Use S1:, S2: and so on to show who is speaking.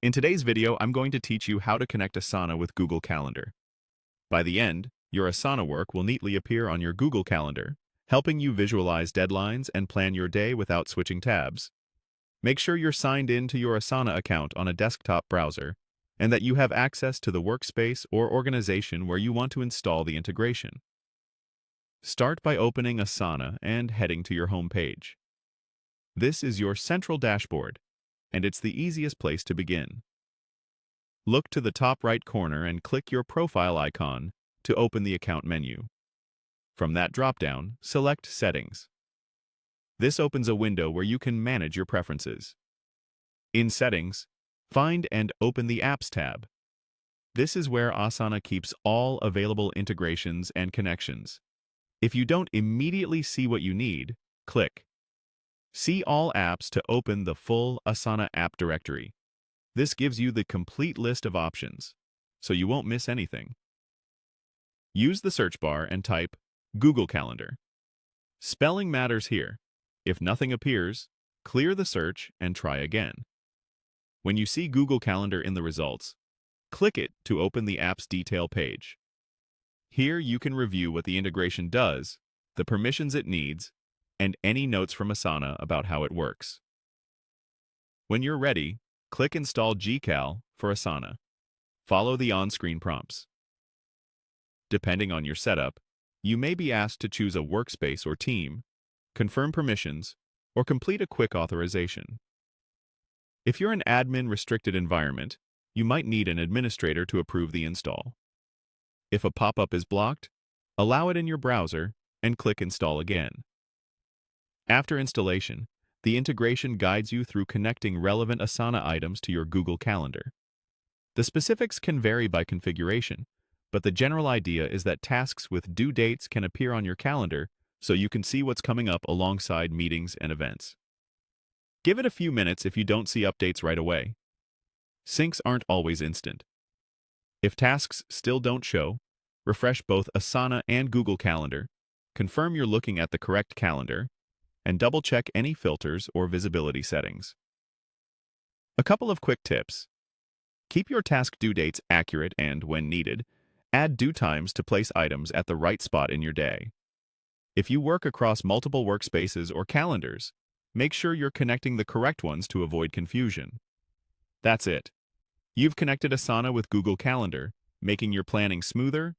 S1: In today's video, I'm going to teach you how to connect Asana with Google Calendar. By the end, your Asana work will neatly appear on your Google Calendar, helping you visualize deadlines and plan your day without switching tabs. Make sure you're signed in to your Asana account on a desktop browser and that you have access to the workspace or organization where you want to install the integration. Start by opening Asana and heading to your home page. This is your central dashboard, and it's the easiest place to begin. Look to the top right corner and click your profile icon to open the account menu. From that drop-down, select Settings. This opens a window where you can manage your preferences. In Settings, find and open the Apps tab. This is where Asana keeps all available integrations and connections. If you don't immediately see what you need, click See All Apps to open the full Asana app directory. This gives you the complete list of options, so you won't miss anything. Use the search bar and type Google Calendar. Spelling matters here. If nothing appears, clear the search and try again. When you see Google Calendar in the results, click it to open the app's detail page. Here you can review what the integration does, the permissions it needs, and any notes from Asana about how it works. When you're ready, click Install GCal for Asana. Follow the on-screen prompts. Depending on your setup, you may be asked to choose a workspace or team, confirm permissions, or complete a quick authorization. If you're an admin-restricted environment, you might need an administrator to approve the install. If a pop-up is blocked, allow it in your browser and click Install again. After installation, the integration guides you through connecting relevant Asana items to your Google Calendar. The specifics can vary by configuration, but the general idea is that tasks with due dates can appear on your calendar so you can see what's coming up alongside meetings and events. Give it a few minutes if you don't see updates right away. Syncs aren't always instant. If tasks still don't show, refresh both Asana and Google Calendar, confirm you're looking at the correct calendar, and double-check any filters or visibility settings. A couple of quick tips. Keep your task due dates accurate and, when needed, add due times to place items at the right spot in your day. If you work across multiple workspaces or calendars, make sure you're connecting the correct ones to avoid confusion. That's it. You've connected Asana with Google Calendar, making your planning smoother,